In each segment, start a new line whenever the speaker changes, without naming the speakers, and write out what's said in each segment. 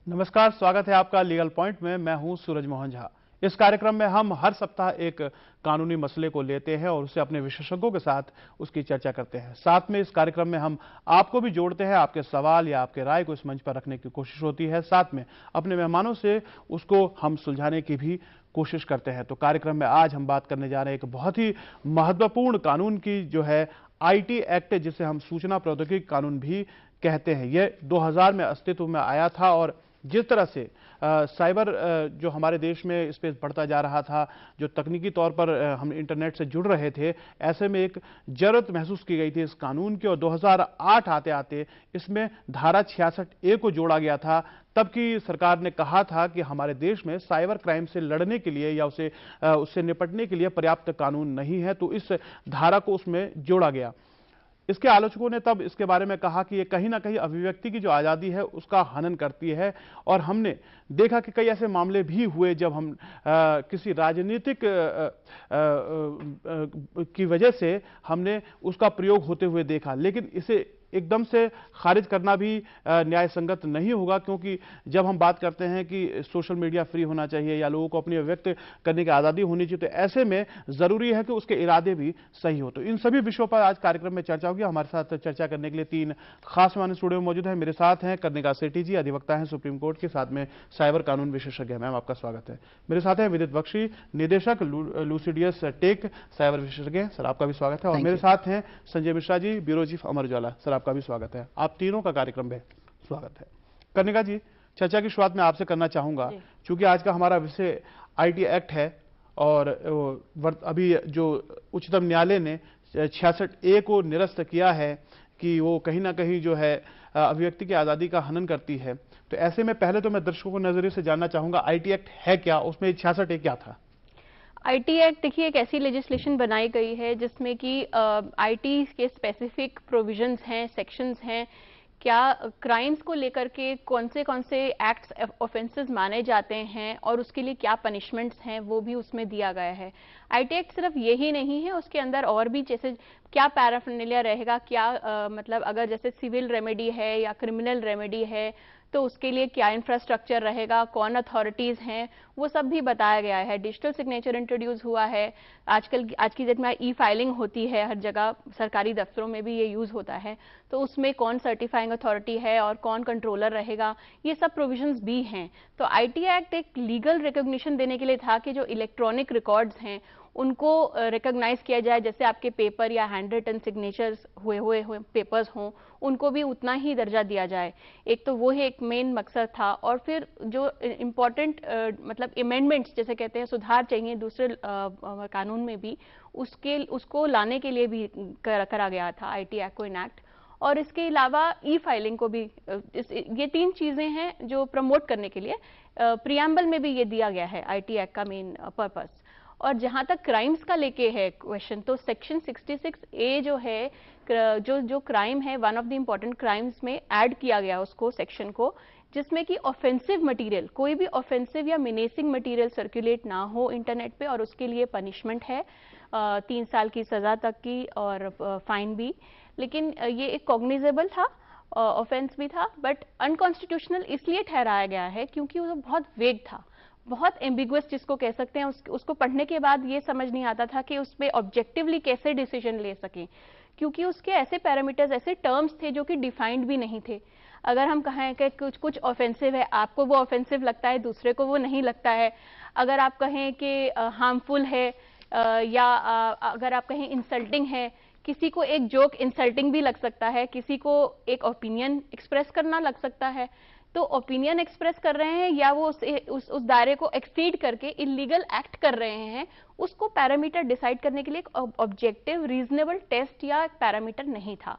नमस्कार, स्वागत है आपका लीगल पॉइंट में। मैं हूं सूरज मोहन झा। इस कार्यक्रम में हम हर सप्ताह एक कानूनी मसले को लेते हैं और उसे अपने विशेषज्ञों के साथ उसकी चर्चा करते हैं। साथ में इस कार्यक्रम में हम आपको भी जोड़ते हैं, आपके सवाल या आपके राय को इस मंच पर रखने की कोशिश होती है। साथ में अपने मेहमानों से उसको हम सुलझाने की भी कोशिश करते हैं। तो कार्यक्रम में आज हम बात करने जा रहे हैं एक बहुत ही महत्वपूर्ण कानून की, जो है आईटी एक्ट, जिसे हम सूचना प्रौद्योगिकी कानून भी कहते हैं। यह 2000 में अस्तित्व में आया था और जिस तरह से साइबर जो हमारे देश में स्पेस बढ़ता जा रहा था, जो तकनीकी तौर पर हम इंटरनेट से जुड़ रहे थे, ऐसे में एक जरूरत महसूस की गई थी इस कानून की। और 2008 आते आते इसमें धारा 66A को जोड़ा गया था। तब की सरकार ने कहा था कि हमारे देश में साइबर क्राइम से लड़ने के लिए या उससे निपटने के लिए पर्याप्त कानून नहीं है, तो इस धारा को उसमें जोड़ा गया। इसके आलोचकों ने तब इसके बारे में कहा कि ये कहीं ना कहीं अभिव्यक्ति की जो आज़ादी है उसका हनन करती है। और हमने देखा कि कई ऐसे मामले भी हुए जब हम किसी राजनीतिक की वजह से हमने उसका प्रयोग होते हुए देखा। लेकिन इसे एकदम से खारिज करना भी न्याय संगत नहीं होगा, क्योंकि जब हम बात करते हैं कि सोशल मीडिया फ्री होना चाहिए या लोगों को अपनी अभिव्यक्त करने की आज़ादी होनी चाहिए, तो ऐसे में ज़रूरी है कि उसके इरादे भी सही हो। तो इन सभी विषयों पर आज कार्यक्रम में चर्चा होगी। हमारे साथ चर्चा करने के लिए तीन खास मेहमान स्टूडियो में मौजूद हैं। मेरे साथ हैं कर्णिका सेठी जी, अधिवक्ता हैं सुप्रीम कोर्ट के, साथ में साइबर कानून विशेषज्ञ हैं। मैम, आपका स्वागत है। मेरे साथ हैं विदित बख्शी, निदेशक लूसिडियस टेक, साइबर विशेषज्ञ। सर, आपका भी स्वागत है। और मेरे साथ हैं Sanjay Mishra ji, bureau chief Amar Ujala. Sir, आपका भी स्वागत है। आप तीनों का कार्यक्रम में स्वागत है। कर्णिका जी, चर्चा की शुरुआत मैं आपसे करना चाहूंगा, क्योंकि आज का हमारा विषय आईटी एक्ट है और अभी जो उच्चतम न्यायालय ने 66A को निरस्त किया है कि वो कहीं ना कहीं जो है अभिव्यक्ति की आज़ादी का हनन करती है। तो ऐसे में पहले तो मैं दर्शकों को नजरिए से जानना चाहूंगा, आईटी एक्ट है क्या, उसमें 66A क्या था?
आईटी एक्ट देखिए एक ऐसी लेजिस्लेशन बनाई गई है जिसमें कि आईटी के स्पेसिफिक प्रोविजंस हैं, सेक्शंस हैं, क्या क्राइम्स को लेकर के कौन से एक्ट्स ऑफेंसेस माने जाते हैं और उसके लिए क्या पनिशमेंट्स हैं, वो भी उसमें दिया गया है। आईटी एक्ट सिर्फ यही नहीं है, उसके अंदर और भी जैसे क्या पैराफर्नेलिया रहेगा, क्या मतलब अगर जैसे सिविल रेमेडी है या क्रिमिनल रेमेडी है तो उसके लिए क्या इंफ्रास्ट्रक्चर रहेगा, कौन अथॉरिटीज हैं, वो सब भी बताया गया है। डिजिटल सिग्नेचर इंट्रोड्यूस हुआ है। आज की डेट में ई फाइलिंग होती है, हर जगह सरकारी दफ्तरों में भी ये यूज होता है। तो उसमें कौन सर्टिफाइंग अथॉरिटी है और कौन कंट्रोलर रहेगा, ये सब प्रोविजंस भी हैं। तो आईटी एक्ट एक लीगल रिकॉग्निशन देने के लिए था कि जो इलेक्ट्रॉनिक रिकॉर्ड्स हैं उनको रिकॉग्नाइज किया जाए, जैसे आपके पेपर या हैंड रिटन सिग्नेचर्स हुए पेपर्स हों, उनको भी उतना ही दर्जा दिया जाए। एक तो वो ही एक मेन मकसद था। और फिर जो इम्पोर्टेंट मतलब अमेंडमेंट्स जैसे कहते हैं, सुधार चाहिए दूसरे कानून में भी, उसको लाने के लिए भी करा गया था आईटी एक्ट को इनैक्ट। और इसके अलावा ई फाइलिंग को भी ये तीन चीजें हैं जो प्रमोट करने के लिए प्रियम्बल में भी ये दिया गया है आईटी एक्ट का मेन पर्पस। और जहां तक क्राइम्स का लेके है क्वेश्चन, तो सेक्शन 66A जो है, जो क्राइम है, one of the important crimes में ऐड किया गया उसको, सेक्शन को, जिसमें कि ऑफेंसिव मटेरियल, कोई भी ऑफेंसिव या मिनेसिंग मटेरियल सर्कुलेट ना हो इंटरनेट पे, और उसके लिए पनिशमेंट है 3 साल की सजा तक की और फाइन भी। लेकिन ये एक कॉग्निजेबल था, ऑफेंस भी था, बट अनकॉन्स्टिट्यूशनल इसलिए ठहराया गया है क्योंकि वो बहुत वेग था, बहुत एम्बिगुअस जिसको कह सकते हैं। उसको पढ़ने के बाद ये समझ नहीं आता था कि उसमें ऑब्जेक्टिवली कैसे डिसीजन ले सकें, क्योंकि उसके ऐसे पैरामीटर्स, ऐसे टर्म्स थे जो कि डिफाइंड भी नहीं थे। अगर हम कहें कि कुछ ऑफेंसिव है, आपको वो ऑफेंसिव लगता है, दूसरे को वो नहीं लगता है। अगर आप कहें कि हार्मफुल है, या अगर आप कहें इंसल्टिंग है, किसी को एक जोक इंसल्टिंग भी लग सकता है, किसी को एक ओपिनियन एक्सप्रेस करना लग सकता है। तो ओपिनियन एक्सप्रेस कर रहे हैं या वो उस दायरे को एक्सीड करके इलीगल एक्ट कर रहे हैं, उसको पैरामीटर डिसाइड करने के लिए एक ऑब्जेक्टिव रीजनेबल टेस्ट या पैरामीटर नहीं था,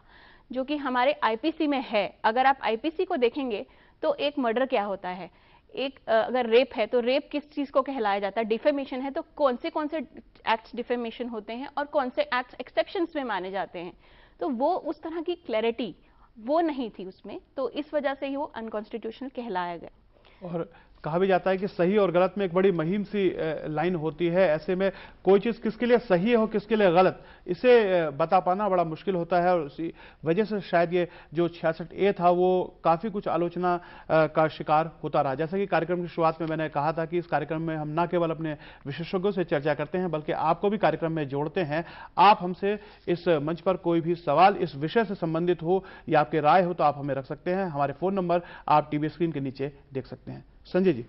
जो कि हमारे आईपीसी में है। अगर आप आईपीसी को देखेंगे तो एक मर्डर क्या होता है, एक अगर रेप है तो रेप किस चीज को कहलाया जाता है, डिफेमेशन है तो कौन से एक्ट्स डिफेमेशन होते हैं और कौन से एक्ट्स एक्सेप्शंस में माने जाते हैं। तो वो उस तरह की क्लैरिटी वो नहीं थी उसमें, तो इस वजह से ही वो अनकॉन्स्टिट्यूशनल कहलाया गया।
और कहा भी जाता है कि सही और गलत में एक बड़ी महीन सी लाइन होती है। ऐसे में कोई चीज किसके लिए सही हो किसके लिए गलत, इसे बता पाना बड़ा मुश्किल होता है और उसी वजह से शायद ये जो 66A था वो काफी कुछ आलोचना का शिकार होता रहा। जैसा कि कार्यक्रम की शुरुआत में मैंने कहा था कि इस कार्यक्रम में हम न केवल अपने विशेषज्ञों से चर्चा करते हैं बल्कि आपको भी कार्यक्रम में जोड़ते हैं। आप हमसे इस मंच पर कोई भी सवाल इस विषय से संबंधित हो या आपके राय हो तो आप हमें रख सकते हैं। हमारे फोन नंबर आप टीवी स्क्रीन के नीचे देख सकते हैं। संजय जी,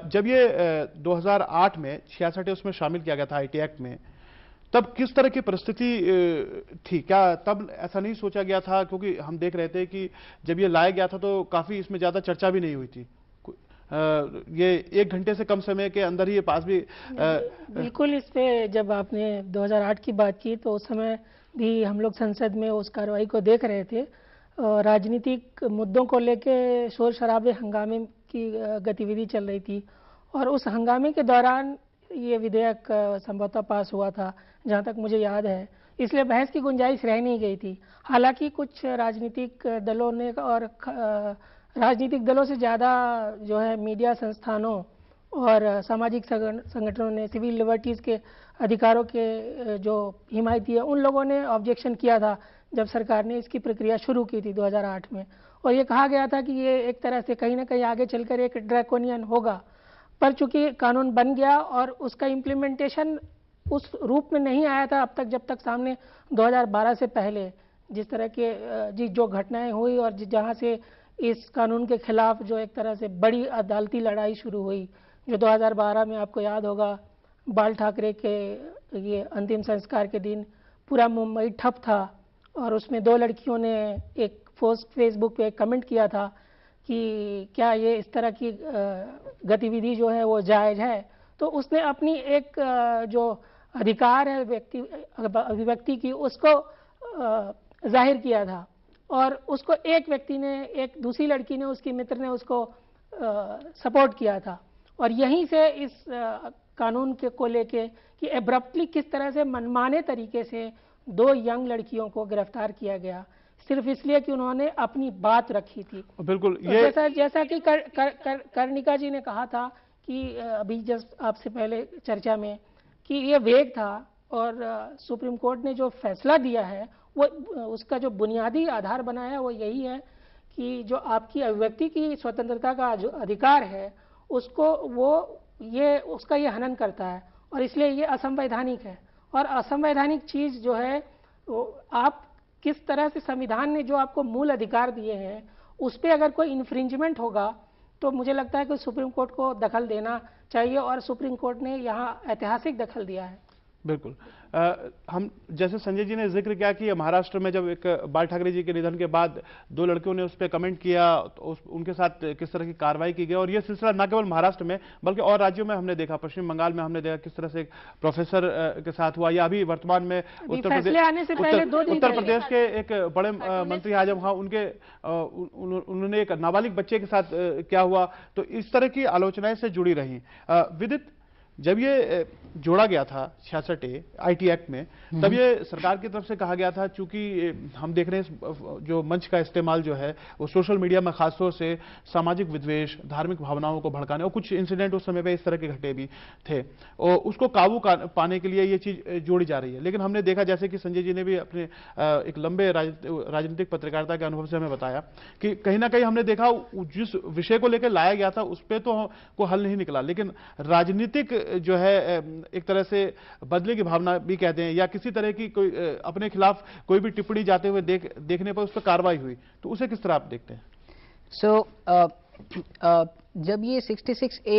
जब ये 2008 में 66 उसमें शामिल किया गया था आईटी एक्ट में, तब किस तरह की परिस्थिति थी? क्या तब ऐसा नहीं सोचा गया था? क्योंकि हम देख रहे थे कि जब ये लाया गया था तो काफी इसमें ज्यादा चर्चा भी नहीं हुई थी। ये 1 घंटे से कम समय के अंदर ही ये पास भी
बिल्कुल। इस पे जब आपने 2008 की बात की तो उस समय भी हम लोग संसद में उस कार्रवाई को देख रहे थे। राजनीतिक मुद्दों को लेके शोर शराबे हंगामे की गतिविधि चल रही थी और उस हंगामे के दौरान ये विधेयक संभवतः पास हुआ था, जहाँ तक मुझे याद है। इसलिए बहस की गुंजाइश रह नहीं गई थी। हालांकि कुछ राजनीतिक दलों ने और राजनीतिक दलों से ज़्यादा जो है मीडिया संस्थानों और सामाजिक संगठनों ने, सिविल लिबर्टीज़ के अधिकारों के जो हिमायती है, उन लोगों ने ऑब्जेक्शन किया था जब सरकार ने इसकी प्रक्रिया शुरू की थी 2008 में। और ये कहा गया था कि ये एक तरह से कहीं ना कहीं आगे चलकर एक ड्रैकोनियन होगा। पर चूंकि कानून बन गया और उसका इम्प्लीमेंटेशन उस रूप में नहीं आया था अब तक, जब तक सामने 2012 से पहले जिस तरह के जो घटनाएं हुई और जहां से इस कानून के खिलाफ जो एक तरह से बड़ी अदालती लड़ाई शुरू हुई, जो 2012 में आपको याद होगा बाल ठाकरे के ये अंतिम संस्कार के दिन पूरा मुंबई ठप था और उसमें 2 लड़कियों ने एक पोस्ट फेसबुक पे कमेंट किया था कि क्या ये इस तरह की गतिविधि जो है वो जायज़ है। तो उसने अपनी एक जो अधिकार है अभिव्यक्ति की, उसको जाहिर किया था और उसको एक व्यक्ति ने, एक दूसरी लड़की ने, उसकी मित्र ने उसको सपोर्ट किया था। और यहीं से इस कानून के को लेके कि एब्रप्टली किस तरह से मनमाने तरीके से 2 यंग लड़कियों को गिरफ्तार किया गया सिर्फ इसलिए कि उन्होंने अपनी बात रखी थी।
बिल्कुल।
तो जैसा कि कर्णिका जी ने कहा था कि अभी जस्ट आपसे पहले चर्चा में कि ये वेग था और सुप्रीम कोर्ट ने जो फैसला दिया है वो उसका जो बुनियादी आधार बना है वो यही है कि जो आपकी अभिव्यक्ति की स्वतंत्रता का जो अधिकार है उसको उसका ये हनन करता है और इसलिए ये असंवैधानिक है। और असंवैधानिक चीज़ जो है वो आप किस तरह से संविधान ने जो आपको मूल अधिकार दिए हैं उस पर अगर कोई इन्फ्रिंजमेंट होगा तो मुझे लगता है कि सुप्रीम कोर्ट को दखल देना चाहिए और सुप्रीम कोर्ट ने यहाँ ऐतिहासिक दखल दिया है।
बिल्कुल। हम जैसे संजय जी ने जिक्र किया कि महाराष्ट्र में जब एक बाल ठाकरे जी के निधन के बाद 2 लड़कियों ने उस पर कमेंट किया तो उनके साथ किस तरह की कार्रवाई की गई और यह सिलसिला न केवल महाराष्ट्र में बल्कि और राज्यों में हमने देखा। पश्चिम बंगाल में हमने देखा किस तरह से एक प्रोफेसर के साथ हुआ, या अभी वर्तमान में उत्तर प्रदेश के एक बड़े मंत्री आजम खां उन्होंने एक नाबालिग बच्चे के साथ क्या हुआ। तो इस तरह की आलोचनाएं से जुड़ी रही। विदित, जब ये जोड़ा गया था 66A आईटी एक्ट में, तब ये सरकार की तरफ से कहा गया था, चूंकि हम देख रहे हैं जो मंच का इस्तेमाल जो है वो सोशल मीडिया में खासतौर से सामाजिक विद्वेष, धार्मिक भावनाओं को भड़काने और कुछ इंसिडेंट उस समय पे इस तरह के घटे भी थे और उसको काबू पाने के लिए ये चीज जोड़ी जा रही है। लेकिन हमने देखा, जैसे कि संजय जी ने भी अपने एक लंबे राजनीतिक पत्रकारिता के अनुभव से हमें बताया कि कहीं ना कहीं हमने देखा जिस विषय को लेकर लाया गया था उस पर तो को हल नहीं निकला, लेकिन राजनीतिक जो है एक तरह से बदले की भावना भी कहते हैं या किसी तरह की कोई अपने खिलाफ कोई भी टिप्पणी जाते हुए देखने पर उस पर कार्रवाई हुई, तो उसे किस तरह आप देखते हैं?
जब ये 66A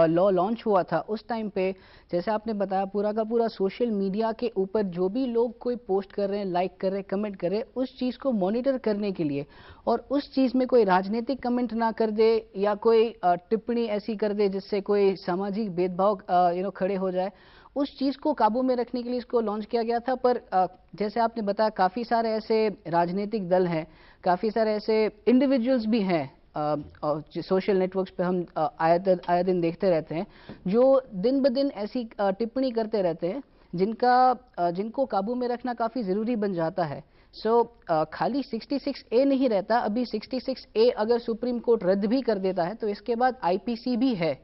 लॉ लॉन्च हुआ था उस टाइम पे जैसे आपने बताया पूरा का पूरा सोशल मीडिया के ऊपर जो भी लोग कोई पोस्ट कर रहे हैं, लाइक कर रहे हैं, कमेंट कर रहे हैं, उस चीज़ को मॉनिटर करने के लिए और उस चीज़ में कोई राजनीतिक कमेंट ना कर दे या कोई टिप्पणी ऐसी कर दे जिससे कोई सामाजिक भेदभाव खड़े हो जाए, उस चीज़ को काबू में रखने के लिए इसको लॉन्च किया गया था। पर जैसे आपने बताया काफ़ी सारे ऐसे राजनीतिक दल हैं, काफ़ी सारे ऐसे इंडिविजुअल्स भी हैं सोशल नेटवर्क्स पे हम आए दिन देखते रहते हैं जो दिन ब दिन ऐसी टिप्पणी करते रहते हैं जिनको काबू में रखना काफ़ी ज़रूरी बन जाता है। खाली 66A नहीं रहता, अभी 66A अगर सुप्रीम कोर्ट रद्द भी कर देता है तो इसके बाद IPC भी है।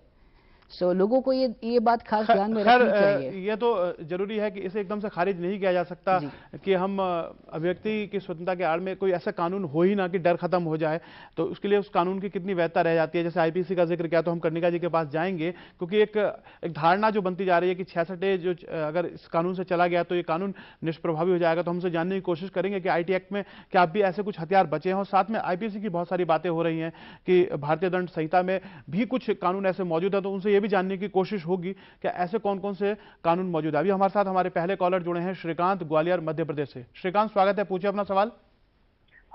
लोगों को ये बात खास ध्यान में रखनी चाहिए।
ये तो जरूरी है कि इसे एकदम से खारिज नहीं किया जा सकता कि हम अभिव्यक्ति की स्वतंत्रता के आड़ में कोई ऐसा कानून हो ही ना कि डर खत्म हो जाए, तो उसके लिए उस कानून की कितनी वैधता रह जाती है। जैसे IPC का जिक्र किया तो हम कर्णिका जी के पास जाएंगे, क्योंकि एक धारणा जो बनती जा रही है कि 66A जो अगर इस कानून से चला गया तो ये कानून निष्प्रभावी हो जाएगा। तो हमसे जानने की कोशिश करेंगे कि IT एक्ट में क्या अब भी ऐसे कुछ हथियार बचे हैं, और साथ में IPC की बहुत सारी बातें हो रही हैं कि भारतीय दंड संहिता में भी कुछ कानून ऐसे मौजूद है, तो उनसे भी जानने की कोशिश होगी कि ऐसे कौन कौन से कानून मौजूद है। अभी हमारे साथ हमारे पहले कॉलर जुड़े हैं श्रीकांत, ग्वालियर मध्य प्रदेश से। श्रीकांत, स्वागत है, पूछिए अपना सवाल।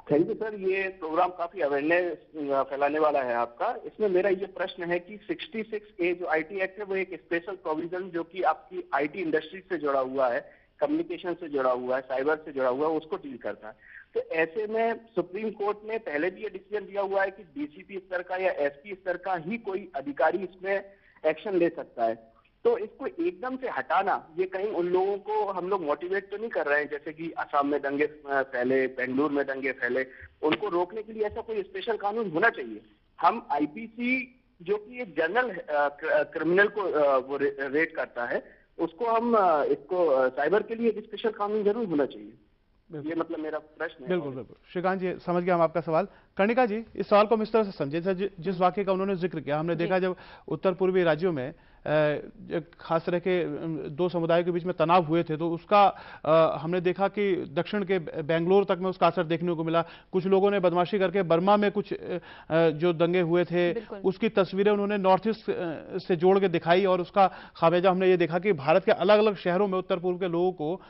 थैंक यू सर, ये प्रोग्राम काफी अवेयरनेस फैलाने वाला है आपका। इसमें मेरा ये प्रश्न है कि 66A जो IT एक्ट है वो एक स्पेशल प्रोविजन जो कि आपकी IT इंडस्ट्री से जुड़ा हुआ है, कम्युनिकेशन से जुड़ा हुआ है, साइबर से जुड़ा हुआ है, उसको डील करता है। तो ऐसे में सुप्रीम कोर्ट ने पहले भी ये डिसीजन दिया हुआ है कि DCP स्तर का या SP स्तर का ही कोई अधिकारी इसमें एक्शन ले सकता है। तो इसको एकदम से हटाना, ये कहीं उन लोगों को हम लोग मोटिवेट तो नहीं कर रहे हैं, जैसे कि असम में दंगे फैले, बेंगलुरु में दंगे फैले, उनको रोकने के लिए ऐसा कोई स्पेशल कानून होना चाहिए। हम IPC जो कि एक जनरल क्रिमिनल को वो रेट करता है, उसको हम इसको साइबर के लिए एक स्पेशल कानून जरूर होना चाहिए। ये मतलब मेरा प्रश्न है।
बिल्कुल बिल्कुल श्रीकांत जी, समझ गया हम आपका सवाल। कर्णिका जी, इस सवाल को हम इस तरह से समझे, जिस वाक्य का उन्होंने जिक्र किया, हमने देखा जब उत्तर पूर्वी राज्यों में खास तरह के दो समुदायों के बीच में तनाव हुए थे, तो उसका हमने देखा कि दक्षिण के बेंगलोर तक में उसका असर देखने को मिला। कुछ लोगों ने बदमाशी करके बर्मा में कुछ जो दंगे हुए थे उसकी तस्वीरें उन्होंने नॉर्थ ईस्ट से जोड़ के दिखाई, और उसका खामियाजा हमने ये देखा कि भारत के अलग अलग शहरों में उत्तर पूर्व के लोगों को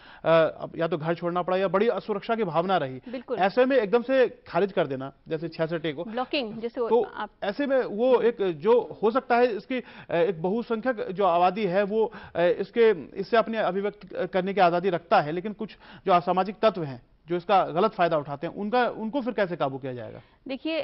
या तो घर छोड़ना पड़ा या बड़ी असुरक्षा की भावना रही। ऐसे में एकदम से खारिज कर देना जैसे 66A को,
ब्लॉकिंग जैसे,
तो ऐसे में वो एक जो हो सकता है इसकी एक बहुसंख्यक जो आबादी है वो इससे अपने अभिव्यक्त करने की आजादी रखता है, लेकिन कुछ जो असामाजिक तत्व हैं जो इसका गलत फायदा उठाते हैं उनको फिर कैसे काबू किया जाएगा?
देखिए,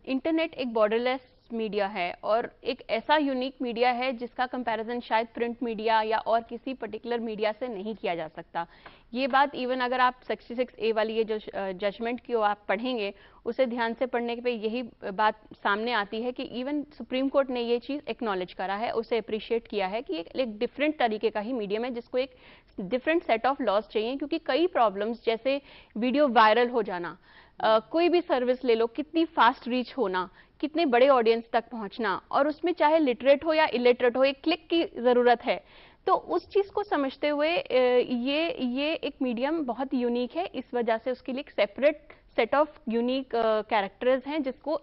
इंटरनेट एक बॉर्डरलेस मीडिया है और एक ऐसा यूनिक मीडिया है जिसका कंपैरिजन शायद प्रिंट मीडिया या और किसी पर्टिकुलर मीडिया से नहीं किया जा सकता। ये बात इवन अगर आप 66A वाली ये जो जजमेंट की आप पढ़ेंगे, उसे ध्यान से पढ़ने पे यही बात सामने आती है कि इवन सुप्रीम कोर्ट ने ये चीज़ एक्नॉलेज करा है, उसे अप्रिशिएट किया है कि एक डिफरेंट तरीके का ही मीडियम है जिसको एक डिफरेंट सेट ऑफ लॉज चाहिए, क्योंकि कई प्रॉब्लम्स जैसे वीडियो वायरल हो जाना, कोई भी सर्विस ले लो, कितनी फास्ट रीच होना, कितने बड़े ऑडियंस तक पहुंचना, और उसमें चाहे लिटरेट हो या इलिटरेट हो, एक क्लिक की ज़रूरत है। तो उस चीज़ को समझते हुए ये एक मीडियम बहुत यूनिक है, इस वजह से उसके लिए एक separate set of unique characters हैं जिसको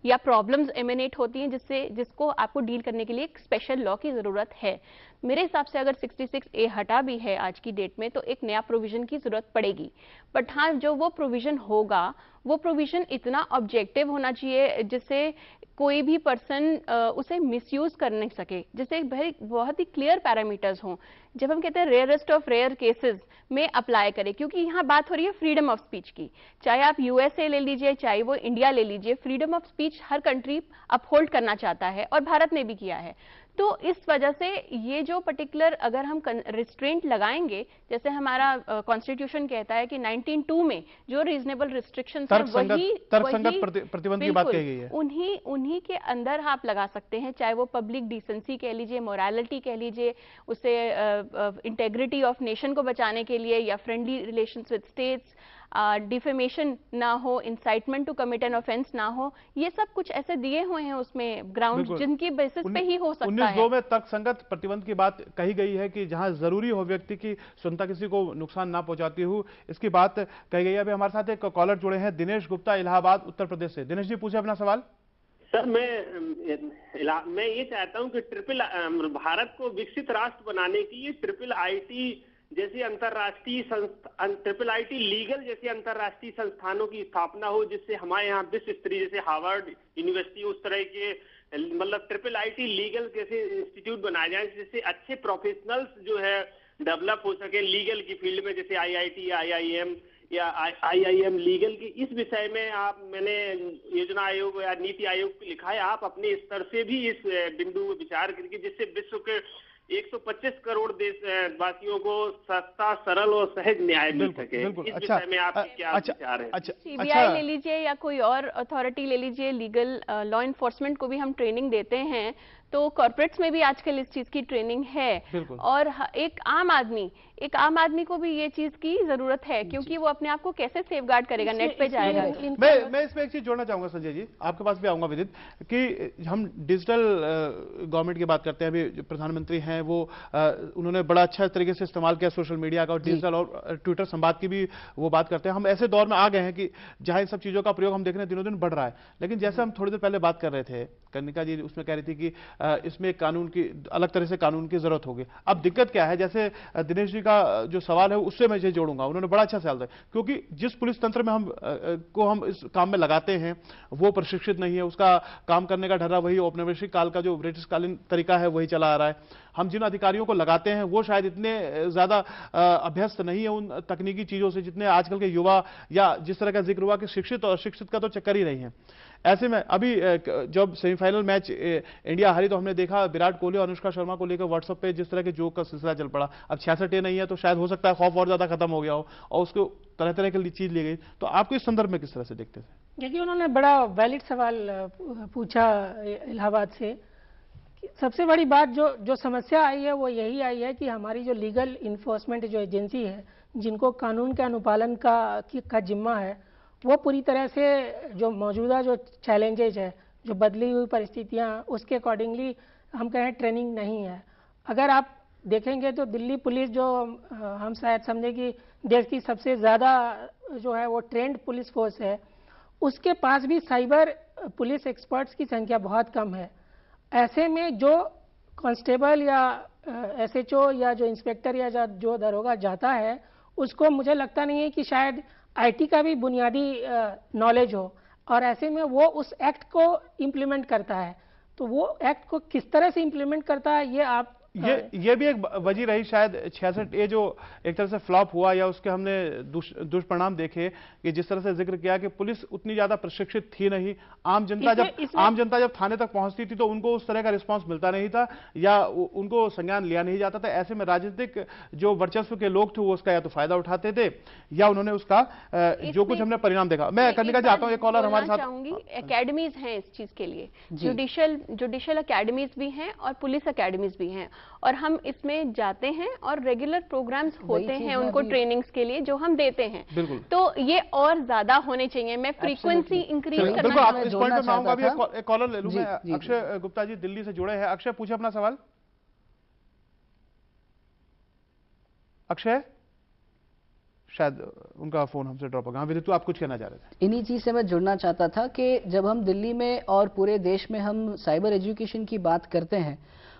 या प्रॉब्लम्स एमिनेट होती हैं जिसको आपको डील करने के लिए एक स्पेशल लॉ की ज़रूरत है। मेरे हिसाब से अगर 66A हटा भी है आज की डेट में तो एक नया प्रोविजन की ज़रूरत पड़ेगी, बट हाँ, जो वो प्रोविजन होगा वो प्रोविजन इतना ऑब्जेक्टिव होना चाहिए जिससे कोई भी पर्सन उसे मिसयूज कर नहीं सके, जिससे बहुत ही क्लियर पैरामीटर्स हों। जब हम कहते हैं रेयरेस्ट ऑफ रेयर केसेस में अप्लाई करें, क्योंकि यहाँ बात हो रही है फ्रीडम ऑफ स्पीच की, चाहे आप USA ले लीजिए चाहे वो इंडिया ले लीजिए, freedom of speech her country uphold करना चाहता है और भारत ने भी किया है। तो इस वजह से ये जो पर्टिकुलर अगर हम रिस्ट्रेंट लगाएंगे, जैसे हमारा कॉन्स्टिट्यूशन कहता है कि 1902 में जो रीजनेबल रिस्ट्रिक्शंस हैं वही
प्रतिबंध की बात कही गई है,
उन्हीं के अंदर आप लगा सकते हैं, चाहे वो पब्लिक डिसेंसी कह लीजिए, मोरालिटी कह लीजिए, उसे इंटेग्रिटी ऑफ नेशन को बचाने के लिए, या friendly relations with states, defamation ना हो, incitement to commit an offence ना हो, ये सब कुछ ऐसे दिए हुए हैं उसमें ग्राउंड जिनकी बेसिस पे ही हो सकता है।
1902 में तर्कसंगत प्रतिबंध की बात कही गई है कि जहां जरूरी हो व्यक्ति की स्वतंत्रता किसी को नुकसान ना पहुंचाती हो, इसकी बात कही गई है। अभी हमारे साथ एक कॉलर जुड़े हैं, दिनेश गुप्ता, इलाहाबाद उत्तर प्रदेश से। दिनेश जी, पूछे अपना सवाल।
सर, मैं ये चाहता हूं कि भारत को विकसित राष्ट्र बनाने के लिए IIT जैसी अंतर्राष्ट्रीय IIT लीगल जैसी अंतर्राष्ट्रीय संस्थानों की स्थापना हो, जिससे हमारे यहाँ विश्व स्तरीय जैसे हार्वर्ड यूनिवर्सिटी उस तरह के मतलब IIT लीगल जैसे इंस्टीट्यूट बनाए जाए, जिससे अच्छे प्रोफेशनल्स जो है डेवलप हो सके लीगल की फील्ड में, जैसे IIT या IIM या IIM लीगल की। इस विषय में मैंने योजना आयोग या नीति आयोग को लिखा है, आप अपने स्तर से भी इस बिंदु को विचार करके जिससे विश्व के 125 करोड़ देशवासियों को सस्ता, सरल और सहज न्याय मिल सके। इस विषय में आपके क्या विचार है?
सीबीआई ले लीजिए या कोई और अथॉरिटी ले लीजिए, लीगल लॉ इन्फोर्समेंट को भी हम ट्रेनिंग देते हैं, तो कॉर्पोरेट्स में भी आजकल इस चीज की ट्रेनिंग है। और एक आम आदमी को भी ये चीज की जरूरत है, क्योंकि वो अपने आप को कैसे सेफगार्ड करेगा, नेट पे जाएगा।
मैं इसमें एक चीज जोड़ना चाहूंगा संजय जी, आपके पास भी आऊंगा विदित, कि हम डिजिटल गवर्नमेंट की बात करते हैं। अभी जो प्रधानमंत्री हैं वो उन्होंने बड़ा अच्छा तरीके से इस्तेमाल किया सोशल मीडिया का, और डिजिटल और ट्विटर संवाद की भी वो बात करते हैं। हम ऐसे दौर में आ गए हैं कि जहां इन सब चीजों का प्रयोग हम देख रहे हैं दिनों दिन बढ़ रहा है। लेकिन जैसे हम थोड़ी देर पहले बात कर रहे थे, कनिका जी उसमें कह रही थी कि इसमें कानून की अलग तरह से कानून की जरूरत होगी। अब दिक्कत क्या है, जैसे दिनेश जी का जो सवाल है उससे मैं इसे जोड़ूंगा। उन्होंने बड़ा अच्छा सवाल दिया, क्योंकि जिस पुलिस तंत्र में हम इस काम में लगाते हैं वो प्रशिक्षित नहीं है, उसका काम करने का ढर्रा वही औपनिवेशिक काल का जो ब्रिटिशकालीन तरीका है वही चला आ रहा है। हम जिन अधिकारियों को लगाते हैं वो शायद इतने ज्यादा अभ्यस्त नहीं है उन तकनीकी चीजों से जितने आजकल के युवा, या जिस तरह का जिक्र हुआ कि शिक्षित और अशिक्षित का तो चक्कर ही नहीं है। ऐसे में अभी जब सेमीफाइनल मैच इंडिया हारी तो हमने देखा विराट कोहली और अनुष्का शर्मा को लेकर व्हाट्सएप पे जिस तरह के जोक का सिलसिला चल पड़ा। अब 66 नहीं है तो शायद हो सकता है खौफ और ज्यादा खत्म हो गया हो और उसको तरह तरह की चीज ली गई। तो आपको इस संदर्भ में किस तरह से देखते थे?
देखिए, उन्होंने बड़ा वैलिड सवाल पूछा इलाहाबाद से। सबसे बड़ी बात जो समस्या आई है वो यही आई है कि हमारी जो लीगल इन्फोर्समेंट जो एजेंसी है, जिनको कानून के अनुपालन का जिम्मा है, वो पूरी तरह से जो मौजूदा जो चैलेंजेज है, जो बदली हुई परिस्थितियां, उसके अकॉर्डिंगली हम कहें ट्रेनिंग नहीं है। अगर आप देखेंगे तो दिल्ली पुलिस जो हम शायद समझे कि देश की सबसे ज़्यादा जो है वो ट्रेंड पुलिस फोर्स है, उसके पास भी साइबर पुलिस एक्सपर्ट्स की संख्या बहुत कम है। ऐसे में जो कांस्टेबल या एसएचओ या जो इंस्पेक्टर या जो दरोगा जाता है, उसको मुझे लगता नहीं है कि शायद आईटी का भी बुनियादी नॉलेज हो, और ऐसे में वो उस एक्ट को इम्प्लीमेंट करता है। तो वो एक्ट को किस तरह से इम्प्लीमेंट करता है ये
भी एक वजह रही शायद 66A जो एक तरह से फ्लॉप हुआ, या उसके हमने दुष्परिणाम देखे कि जिस तरह से जिक्र किया कि पुलिस उतनी ज्यादा प्रशिक्षित थी नहीं। आम जनता जब थाने तक पहुंचती थी तो उनको उस तरह का रिस्पांस मिलता नहीं था या उनको संज्ञान लिया नहीं जाता था। ऐसे में राजनीतिक जो वर्चस्व के लोग थे वो उसका या तो फायदा उठाते थे या उन्होंने उसका जो कुछ हमने परिणाम देखा। मैं कनिका जी आता हूँ, एक कॉलर हमारे साथ।
एकेडमीज हैं इस चीज के लिए, जुडिशियल एकेडमीज भी हैं और पुलिस एकेडमीज भी हैं, और हम इसमें जाते हैं और रेगुलर प्रोग्राम्स होते हैं उनको ट्रेनिंग्स के लिए जो हम देते हैं। तो ये और ज्यादा होने चाहिए। मैं फ्रीक्वेंसी इंक्रीज करना
बिल्कुल इस पॉइंट पे मैं आऊंगा। अभी एक कॉलर ले लूं मैं। अक्षय गुप्ता जी दिल्ली से जुड़े हैं। अक्षय पूछे अपना सवाल। अक्षय, शायद उनका फोन हमसे ड्रॉप हो गया। विदित, आप कुछ कहना चाह रहे थे?
इन्हीं चीज से मैं जुड़ना चाहता था कि जब हम दिल्ली में और पूरे देश में हम साइबर एजुकेशन की बात करते हैं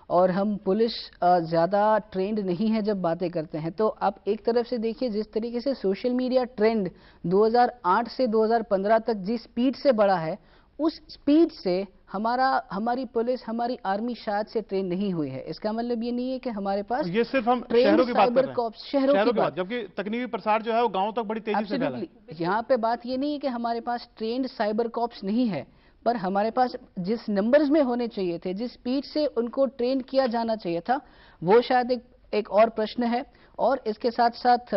और हम पुलिस ज़्यादा ट्रेंड नहीं है जब बातें करते हैं, तो आप एक तरफ से देखिए जिस तरीके से सोशल मीडिया ट्रेंड 2008 से 2015 तक जिस स्पीड से बढ़ा है, उस स्पीड से हमारी पुलिस, हमारी आर्मी शायद से ट्रेन नहीं हुई है। इसका मतलब ये नहीं है कि हमारे पास
ये सिर्फ हम शहरों की बात कर रहे हैं,
शहरों की बात,
जबकि तकनीकी प्रसार जो है वो गाँव तक बड़ी तेजी से फैला है।
यहाँ पे बात ये नहीं है कि हमारे पास ट्रेंड साइबर कॉप्स नहीं है, पर हमारे पास जिस नंबर्स में होने चाहिए थे, जिस स्पीड से उनको ट्रेन किया जाना चाहिए था, वो शायद एक और प्रश्न है। और इसके साथ साथ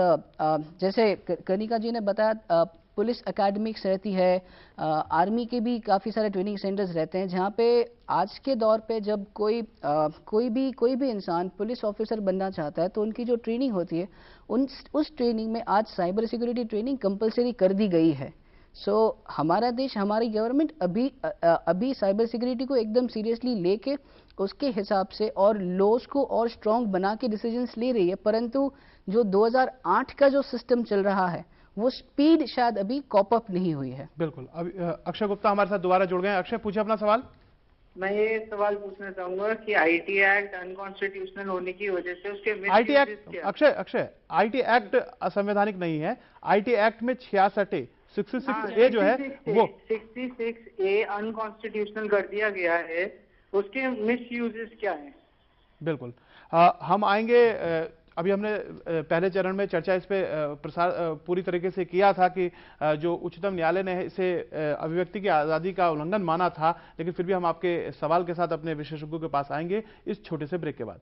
जैसे कनिका जी ने बताया, पुलिस एकेडमिक्स रहती है, आर्मी के भी काफ़ी सारे ट्रेनिंग सेंटर्स रहते हैं, जहाँ पे आज के दौर पे जब कोई भी इंसान पुलिस ऑफिसर बनना चाहता है तो उनकी जो ट्रेनिंग होती है उस ट्रेनिंग में आज साइबर सिक्योरिटी ट्रेनिंग कंपलसरी कर दी गई है। हमारा देश, हमारी गवर्नमेंट अभी साइबर सिक्योरिटी को एकदम सीरियसली लेके उसके हिसाब से और लॉज को और स्ट्रॉन्ग बना के डिसीजंस ले रही है, परंतु जो 2008 का जो सिस्टम चल रहा है वो स्पीड शायद अभी कॉप अप नहीं हुई है।
बिल्कुल। अभी अक्षय गुप्ता हमारे साथ दोबारा जुड़ गए। अक्षय, पूछे अपना सवाल।
मैं ये सवाल पूछना चाहूंगा कि आईटी एक्ट अनकॉन्स्टिट्यूशनल होने की वजह से उसके
IT act, Akshay IT act असंवैधानिक नहीं है। आईटी एक्ट में 66A जो है वो
66A अनकॉन्स्टिट्यूशनल कर दिया गया है, उसके मिसयूजेस क्या हैं?
बिल्कुल, हम आएंगे। अभी हमने पहले चरण में चर्चा इस पे प्रसार पूरी तरीके से किया था कि जो उच्चतम न्यायालय ने इसे अभिव्यक्ति की आज़ादी का उल्लंघन माना था, लेकिन फिर भी हम आपके सवाल के साथ अपने विशेषज्ञों के पास आएंगे इस छोटे से ब्रेक के बाद।